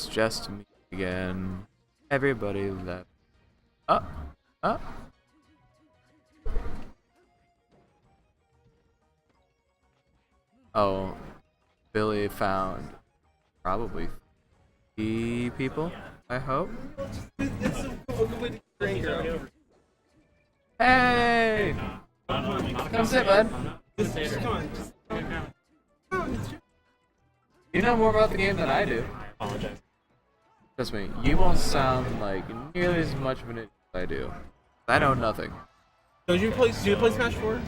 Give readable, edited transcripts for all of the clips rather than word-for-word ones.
just me again. Everybody left. Up, up. Oh, Billy found probably 3 people, I hope. Hey! Come sit, bud. You know more about the game than I do. Apologize. Trust me, you won't sound like nearly as much of an idiot as I do. I know nothing. Do you play Smash 4?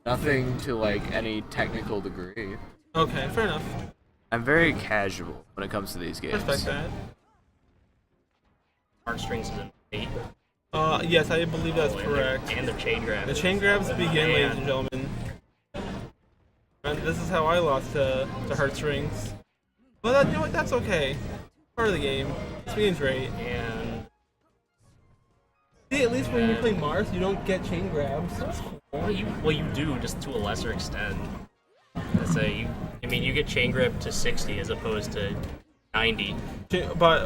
Nothing to like any technical degree. Okay, fair enough. I'm very casual when it comes to these games. Respect that. Heartstrings is an 8. Yes, I believe that's correct. And the chain grab. The chain grabs begin, ladies and gentlemen. And this is how I lost to Heartstrings. Well, you know what? That's okay. Part of the game. This game's great. And See, at least when you play Mars, you don't get chain grabs. That's cool. well, you do, just to a lesser extent. Let's say you get chain grab to 60 as opposed to 90 By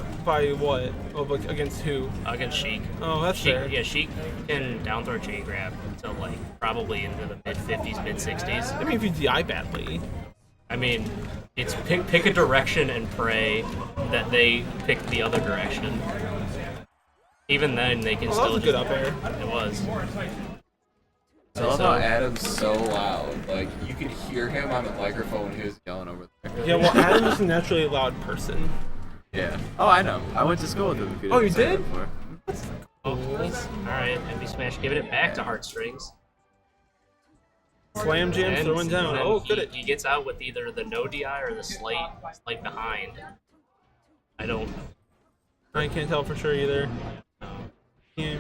what? Oh, but against who? against Sheik. Oh, that's Sheik, fair. yeah, Sheik can down throw chain grab until like probably into the mid 50s, mid 60s. I mean, if you DI badly. I mean, it's pick a direction and pray that they pick the other direction. Even then, they can Oh, that still was a good up air. It was. I love how Adam's so loud. Like, you could hear him on the microphone when he was yelling over there. Yeah, well, Adam is a naturally loud person. Yeah. Oh, I know. I went to school with him. If Oh, you didn't say that did? before. Oh, nice. Alright, MB Smash giving it back to Heartstrings. Slam jam And throwing down. then Oh, good. he gets out with either the no DI or the slight behind. I can't tell for sure either. Yeah.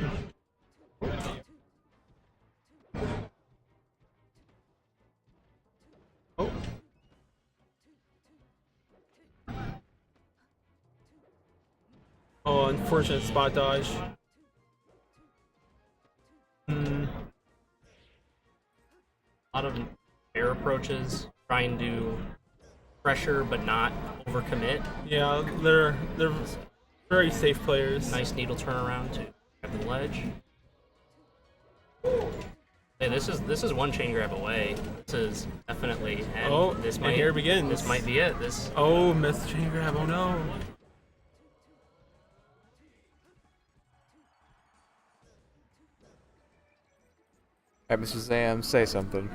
Oh. Oh, unfortunate spot dodge. A lot of air approaches, trying to pressure but not overcommit. Yeah, they're very safe players. Nice needle turnaround to grab the ledge. Hey, this is one chain grab away. This is definitely and this and might here it begins. This might be it. Oh, missed chain grab. Oh no. Alright, Mr. Zam, say something.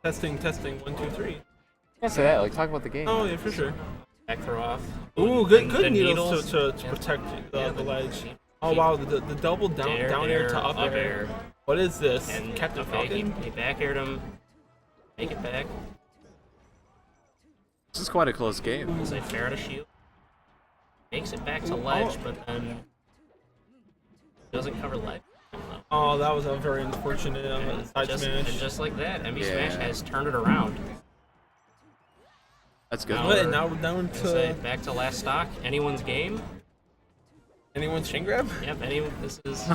Testing. 1, 2, 3. Can't say that. Like, talk about the game. Oh yeah, for sure. back throw off. Ooh, The good needles to yeah. protect Yeah, the ledge. Oh wow, the double down air to up air. What is this? And Captain okay, Falcon? he back aired him. Make it back. This is quite a close game. Is a fair to shield. Makes it back to ledge, but then doesn't cover ledge. Oh, that was a very unfortunate side And smash. just like that, MB Yeah. Smash has turned it around. That's good. Now What? we're- Now we're down Say, to back to last stock. Anyone's game. anyone's chain grab? Yep. This is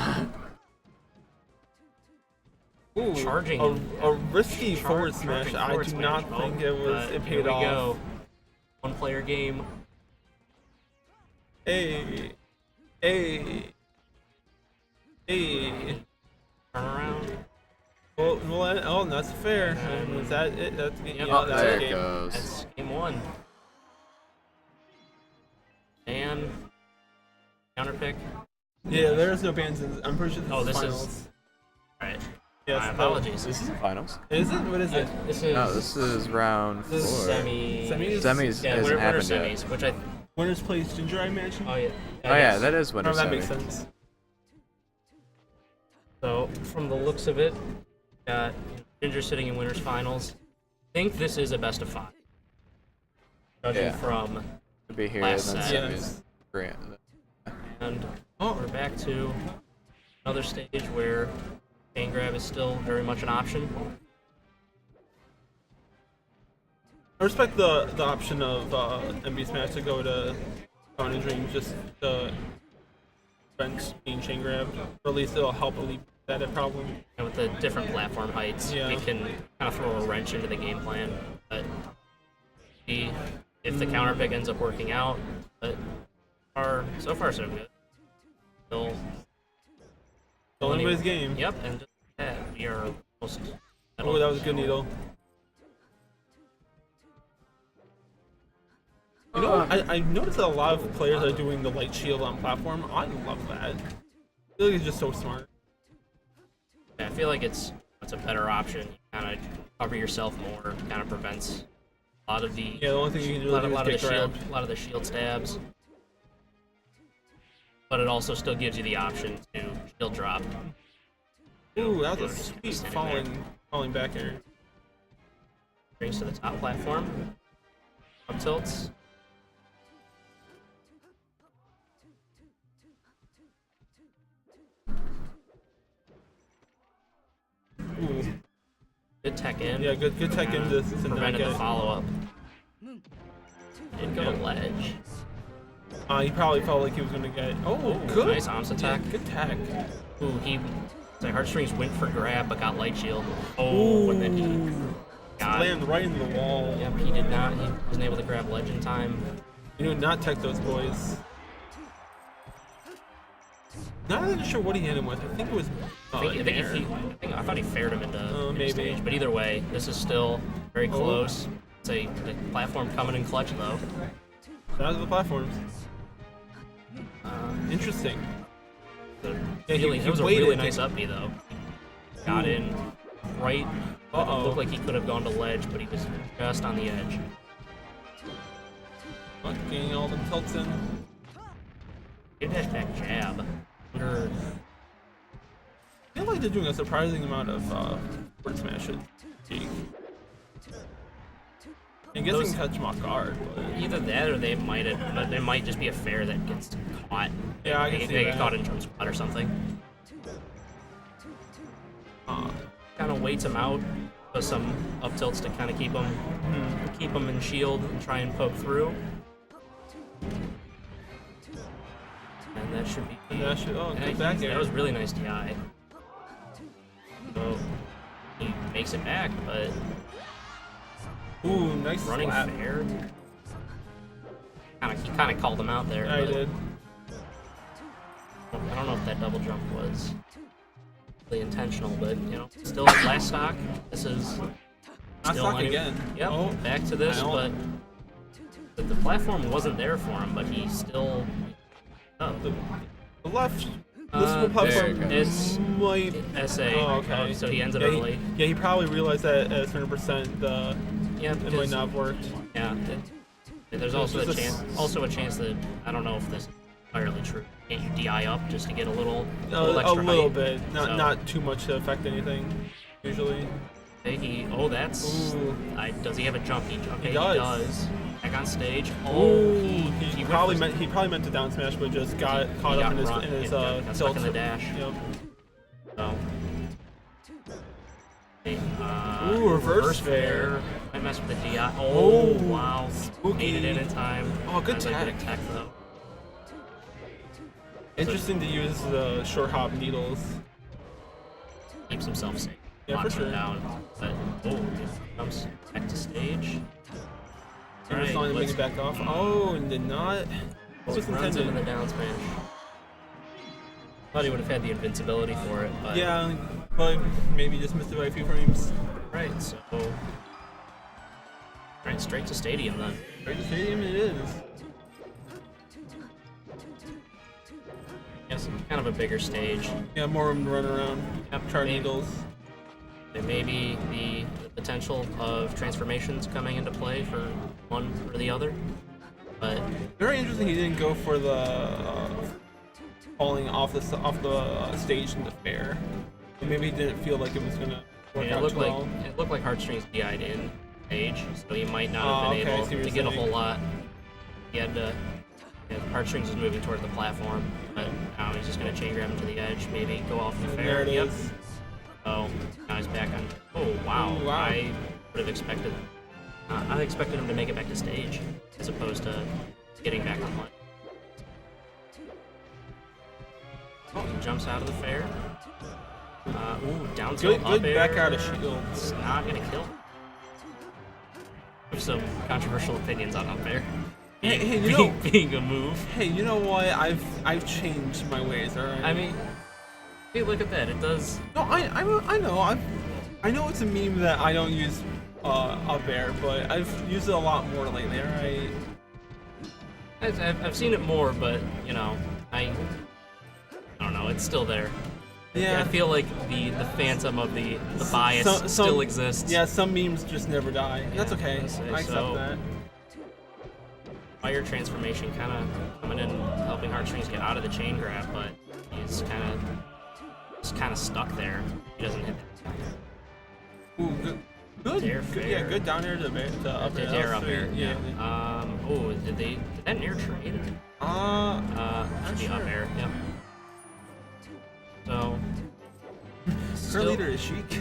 Ooh, Charging. a risky forward charging smash. I forward do smash. not think it was. But It here paid we off. go. One player game. Hey. Turn around. Well, that's fair. Is that it? That's Yep, Oh, that's there it. it goes. That's game one. And counter pick. Yeah, there's no bans. I'm pretty sure this Oh, is this is- finals. Alright. Yes, My apologies. This is the finals. Is it? What is it? This is No, this is round 4. this is semis. Semis? Semis Yeah, hasn't winner happened yet. semis, which I. Winners plays Ginger, I imagine. Oh yeah. Oh yeah, that is winner Oh, that semi. makes sense. So from the looks of it, got Ginger sitting in winners finals. I think this is a best of 5. Judging Yeah. from To be here Last and then set. semis. Yes. Grant. and Oh. we're back to another stage where chain grab is still very much an option. I respect the option of MB Smash to go to Dawn and Dream just to prevent being chain grabbed, or at least it'll help alleviate that problem. And with the different platform heights, Yeah. it can kind of throw a wrench into the game plan. But he if the counter pick ends up working out. But so far so good. Still anybody's game. Yep, and just that we are almost. Oh, that was a good needle. You know, I noticed that a lot of players are doing the light shield on platform. I love that. I feel like it's just so smart. Yeah, I feel like it's a better option. You kind of cover yourself more. Kind of prevents a lot of the the only thing you can really do is get grabbed. A lot of the shield stabs. But it also still gives you the option to shield drop. Ooh, that was a sweet falling back air. Brings to the top platform. Up tilts. Ooh. Good tech in. Yeah, good tech in to not prevented get the follow up. Didn't go to ledge. He probably felt like he was gonna get. Oh, good. Nice arms attack. Yeah, good tech. Ooh, Heartstrings went for grab but got light shield. Oh, and then he got landed right into the wall. Yep, he did not. He wasn't able to grab ledge in time. You know, not tech those boys. Not really sure what he hit him with. I think it was. I thought he fared him into maybe. stage. But either way, this is still very close. It's the platform coming in clutch though. Shout out to the platforms. Interesting. It was a really nice up B though. Got in right. It looked like he could have gone to ledge, but he was just on the edge. Getting all the tilts in. Good hashtag jab. I feel like they're doing a surprising amount of forward smashes. I'm guessing catch him off guard. But... Either that or there might just be a fair that gets caught. Yeah, I can see that. They get caught in jump spot or something. Kind of waits him out, does some up tilts to kind of keep him in shield and try and poke through. And that should be. Good back air. That was really nice DI. So he makes it back, but. Ooh, nice running slap. fair. He kind of called him out there. I did. I don't know if that double jump was really intentional, but you know, still last stock. This is last stock again. Yep. Back to this, but the platform wasn't there for him, but he still. The left. This platform is might SA. Oh, okay. So he ends it early. He probably realized that at 100%. It might not have worked. Yeah. There's also a chance that I don't know if this is entirely true. Can't you DI up just to get a little extra a little height? bit, not too much to affect anything. Usually. Does he have a jump? Okay, he does. Back on stage. He probably meant to down smash, but just got caught up in his got stuck in the dash. Yep. So. Reverse fair. I messed with the DI. Oh, wow. Spooky. Made it in time. Oh, good tech. Good tech though. Interesting to use the short hop needles. Keeps himself safe. Yeah, for sure. Down. But comes back to stage. Just to make it back off. Oh, and did not. What was runs intended? into the down smash. Thought he would have had the invincibility for it, but yeah, but maybe just missed it by a few frames. Right, so straight to stadium then. Straight to stadium it is. Yes, kind of a bigger stage. Yeah, more room to run around. Yep, chart needles. There may be the potential of transformations coming into play for one or the other, but very interesting. He didn't go for the falling off the stage into fair. Maybe he didn't feel like it was gonna work out too well. It looked like Heartstrings DI'd in stage, so he might not have been able to get a whole lot. He had to. Heartstrings is moving toward the platform, but now he's just gonna chain grab him to the edge, maybe go off the fair. There it is. Oh, now he's back on. Oh wow! Ooh, wow. I would have expected. I expected him to make it back to stage, as opposed to getting back on line. Oh, he jumps out of the fair. Down tilt, good up air. back out of shield. It's not gonna kill. have some controversial opinions on up air. Hey, you know, being a move. Hey, you know what? I've changed my ways. All right. I mean, hey, look at that. It does. No, I know. I know it's a meme that I don't use up air, but I've used it a lot more lately. All right. I've seen it more, but you know, I don't know. It's still there. Yeah. I feel like the phantom of the bias still exists. Yeah, some memes just never die. Yeah, That's okay. I accept so, that. Fire transformation kind of coming in, helping Heartstrings get out of the chain grab, but he's kind of stuck there. He doesn't hit that. Ooh, good. Dare Good, fair. yeah, good down air to up air. Dare up air. Yeah. Oh, did that near trade? Should be up air. Yep. So. Her leader is Sheik.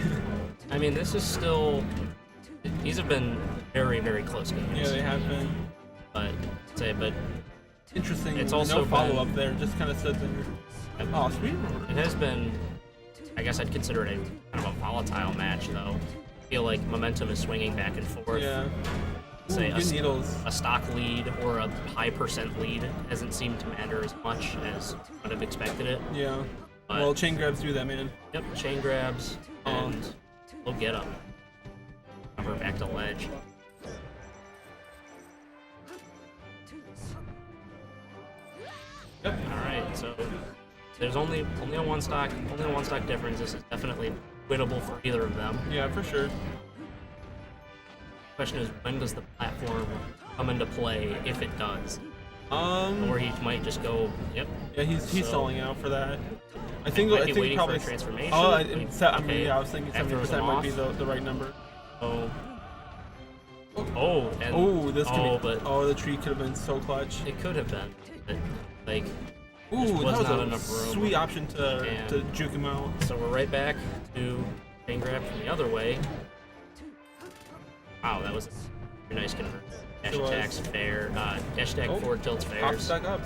I mean, this is still. These have been very, very close games. Yeah, they have been. But Interesting. It's also no follow up there. Just kind of stood there. Oh, sweet. It has been. I guess I'd consider it a kind of a volatile match, though. I feel like momentum is swinging back and forth. Yeah. Say good needles. A stock lead or a high percent lead hasn't seemed to matter as much as would have expected it. Yeah. But, well, chain grabs do that, man. Yep, chain grabs, and we'll get them. Cover back to ledge. Yep. All right, so there's only a one stock difference. This is definitely winnable for either of them. Yeah, for sure. Question is, when does the platform come into play, if it does? Or he might just go. Yep. Yeah, he's stalling out for that. I think waiting probably for a transformation. I mean, yeah, I was thinking After 70% might be the right number. Oh. This could be. But the tree could have been so clutch. it could have been. But, like. Ooh, was that was not a enough room. sweet option to juke him out. So we're right back to chain grab from the other way. Wow, that was a nice conversion. Dash attacks fair. Dash attack forward tilts fairs. Pops back up.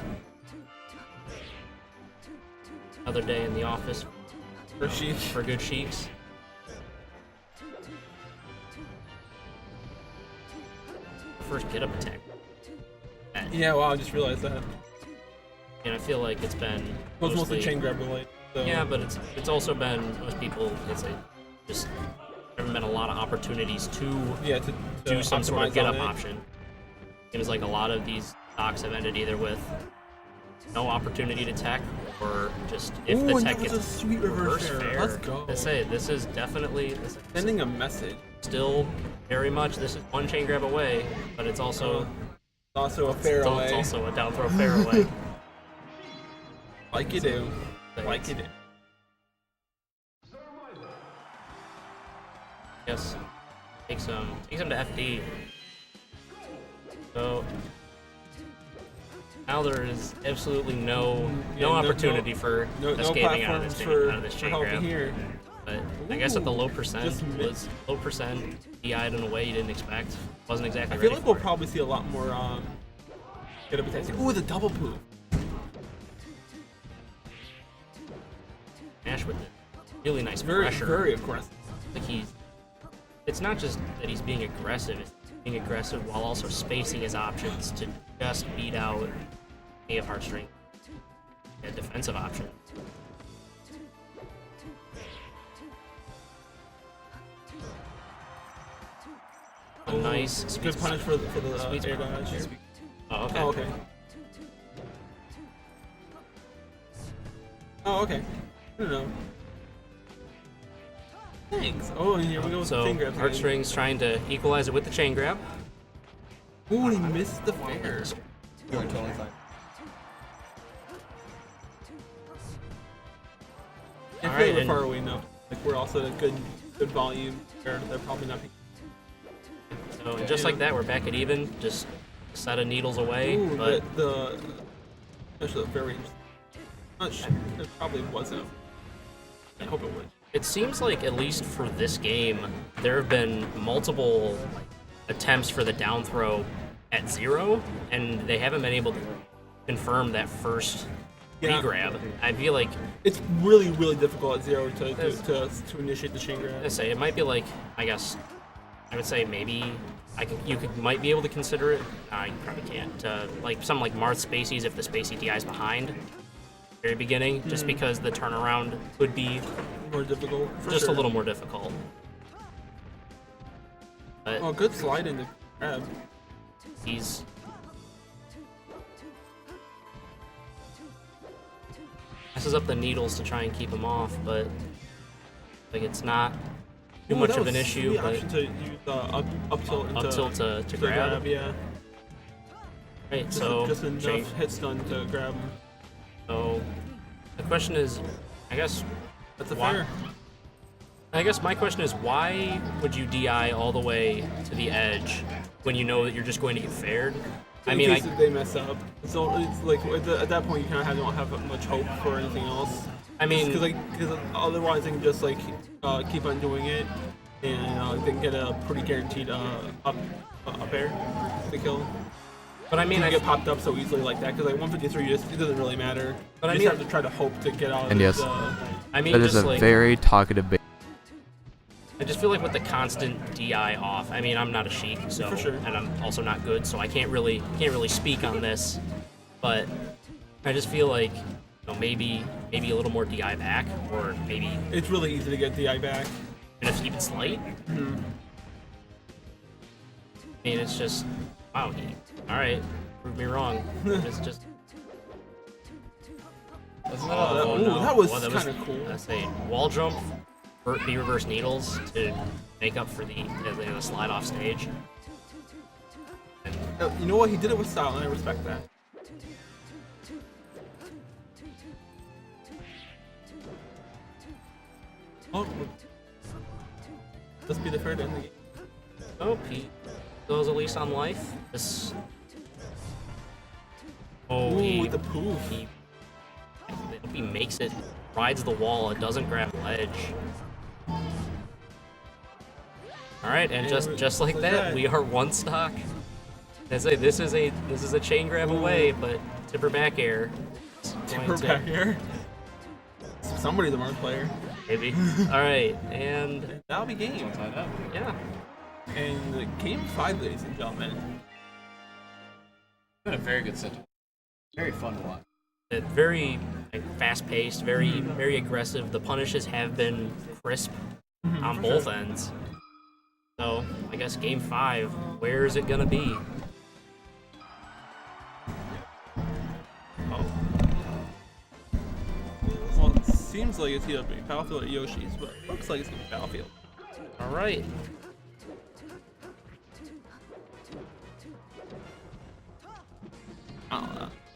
Another day in the office for good Sheiks. First get up attack. Yeah, wow, I just realized that. And I feel like it's been It was mostly chain grab related. So. Yeah, but it's also been most people. It's just there haven't been a lot of opportunities to do some sort of get up option. Seems like a lot of these stocks have ended either with no opportunity to tech, or just if the tech gets a sweet reverse fair. Let's go. This is definitely sending a message. Still very much this is one chain grab away, but it's also a fair away. It's also a down throw fair away. Like you do. Like you do. Yes. Takes him to FD. So now there is absolutely no opportunity for escaping out of this chain grab. Here. But I guess at the low percent DI'd in a way you didn't expect. Wasn't exactly ready. I feel like we'll probably see a lot more get up attacks. Ooh, the double poop. Mash with it. Really nice pressure. Very aggressive. Like it's not just that he's being aggressive, it's being aggressive while also spacing his options to just beat out any of Heartstrings. A defensive option. A nice good punish for the air dodge. Oh, okay. Oh, okay. Oh, okay. I don't know. Thanks. Oh, and here we go with the chain grab. Heartstrings trying to equalize it with the chain grab. Ooh, and he missed the fair. You're totally fine. I feel like we're far away now. Like we're also at a good volume. They're probably not. So and just like that, we're back at even. Just a set of needles away. Ooh, but especially the fair range. Not sure. It probably wasn't. I hope it would. It seems like, at least for this game, there have been multiple attempts for the down throw at 0, and they haven't been able to confirm that first re-grab. I feel like it's really difficult at 0 to initiate the chain grab. I say it might be like, I guess, I would say maybe might be able to consider it. You probably can't. Like something like Marth Spaceys if the Spacey DI's behind very beginning, just because the turnaround could be more difficult. Just a little more difficult. But oh, good slide into grab. He's messes up the needles to try and keep him off, but like it's not too much of an issue. But option to use up tilt to grab. Yeah. Right. So just enough hit stun to grab him. So the question is, I guess that's fair. I guess my question is, why would you DI all the way to the edge when you know that you're just going to get fared? I mean, if they mess up, so it's like at that point you kind of don't have much hope for anything else. I mean, because otherwise they can just like keep on doing it, and they can get a pretty guaranteed up air to kill. But I mean, I get popped up so easily like that because like 153, it doesn't really matter. But you just have to try to hope to get out. And yes, I mean, that is a very talkative. I just feel like with the constant DI off. I mean, I'm not a Sheik, so for sure. And I'm also not good, so I can't really speak on this. But I just feel like maybe a little more DI back, or maybe it's really easy to get DI back. And if keep it slight. Mm-hmm. I mean, it's just wow. All right, prove me wrong. It's just. That was kind of cool. That's a wall jump. The reverse needles to make up for the slide off stage. You know what? He did it with style, and I respect that. Oh, let's be the fair to end the game. Oh, he goes at least on life. This. Oh, with the poof. He makes it, rides the wall. It doesn't grab ledge. All right, and just like that, we are one stock. I say this is a chain grab away, but tipper back air. Tipper back air. Somebody's a Marth player. Maybe. All right, and that'll be game. Yeah. And game 5, ladies and gentlemen. It's been a very good session. Very fun to watch. Very fast-paced, very aggressive. The punishes have been crisp on both ends. So I guess game 5, where is it gonna be? Oh. Well, it seems like it's either Battlefield or Yoshi's, but it looks like it's gonna be Battlefield. All right.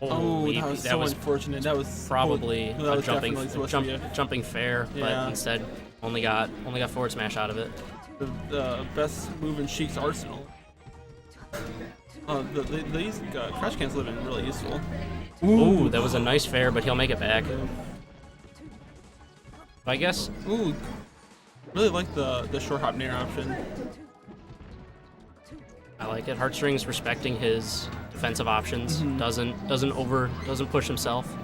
Oh, that was unfortunate. That was probably a jumping jumping fair, but instead only got forward smash out of it. The best move in Sheik's arsenal. These crash cancel have been really useful. Ooh, that was a nice fair, but he'll make it back. I guess. Ooh, really like the short hop nair option. I like it. Heartstrings respecting his defensive options. Doesn't push himself.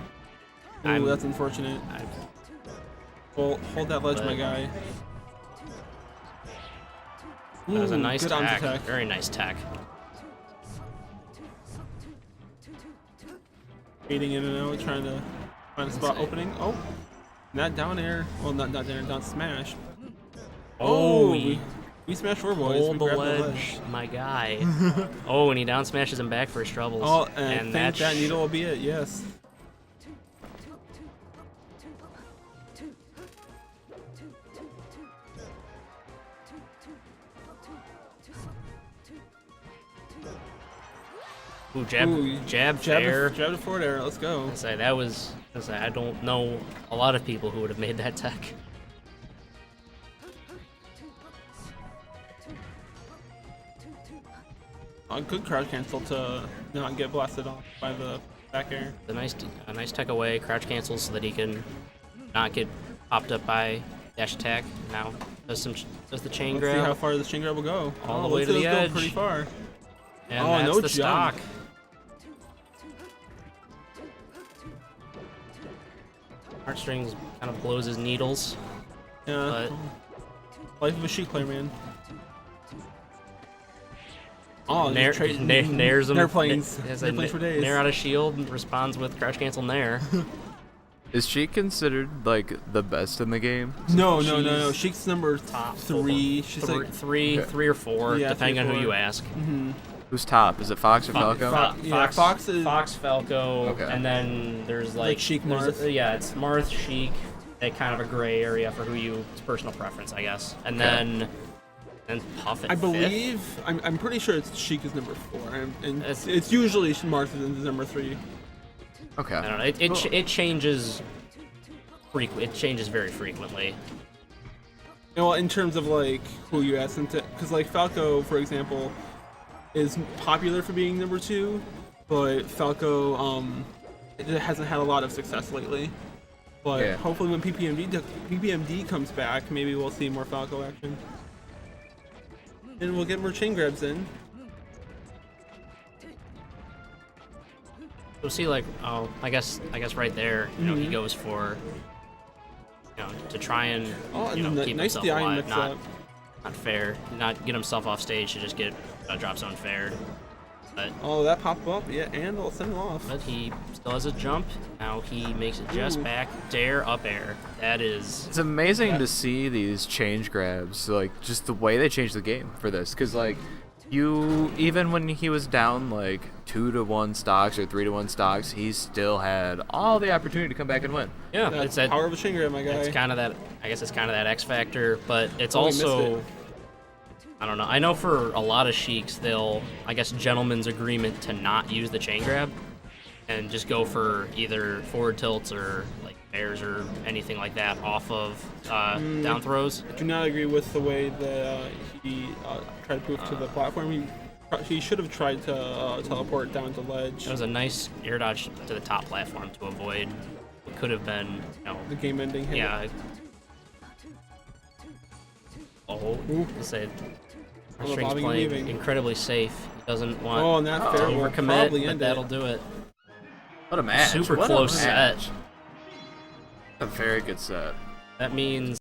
Ooh, that's unfortunate. Well, hold that ledge, my guy. Ooh, that was a nice good tack. Attack. Very nice tack. Fading in and out, trying to find a spot opening. Oh, not down air. Well, not down air, down smash. Oh, we smash 4 boys. Hold the ledge, my guy. Oh, and he down smashes him back for his troubles. Oh, and I think that needle will be it. Yes. Ooh, jab fair. Jab to forward air. Let's go. I don't know a lot of people who would have made that tech. A good crouch cancel to not get blasted off by the back air. A nice tech away, crouch cancel so that he can not get popped up by dash attack. Now does the chain grab. See how far this chain grab will go. All the way to the edge. Go pretty far. And that's no the jump. stock. Heartstrings kind of blows his needles. Yeah. But life of a Sheik player, man. Oh, Nair, just trade- Nair's him. Nair planes. Has Nair a planes for days. Nair out of shield and responds with crouch cancel Nair. Is she considered like the best in the game? No. She's Sheik's number top 3. She's like three or 4, Yeah, depending 3 or on who 4. you ask. Who's top? Is it Fox or Falco? Fox is Fox, Falco, Okay. and then there's like Sheik, there's- Marth. Yeah, it's Marth, Sheik, a kind of a gray area for it's personal preference, I guess. And then Puff at I fifth. believe I'm pretty sure it's Sheik is number 4, and It's- it's usually Martha is number 3. Okay. I don't know. It changes. It changes very frequently. Well, in terms of like who you ask them to, because like Falco, for example, is popular for being number 2, but Falco it hasn't had a lot of success lately. But Yeah. hopefully when PPMD comes back, maybe we'll see more Falco action, and we'll get more chain grabs in. So see, like, I guess right there, he goes for, to try and keep nice himself DI alive, mix not up. fair, not get himself off stage to just get a drop zone fared. But Oh, that pop up, yeah, and I'll send him off. he still has a jump. Now he makes it just back. Dare up air. That is. It's amazing to see these change grabs, like just the way they changed the game for this. Because like even when he was down like 2-1 stocks or 3-1 stocks, he still had all the opportunity to come back and win. Yeah, That's it's the that. power of a chain grab, my guy. It's kind of that. I guess it's kind of that X factor, but it's Oh, we missed also. it. I don't know. I know for a lot of Sheiks, they'll, I guess, gentleman's agreement to not use the chain grab and just go for either forward tilts or like airs or anything like that off of down throws. I do not agree with the way that he tried to move to the platform. He should have tried to teleport down to ledge. It was a nice air dodge to the top platform to avoid what could have been, The game-ending hit. yeah. I said, Oh, the Heartstrings bobbing and playing weaving. incredibly safe. He doesn't want Oh, and that fair to will overcommit, probably but end that'll it. do it. What a match! Super What close a match. set. A very good set. That means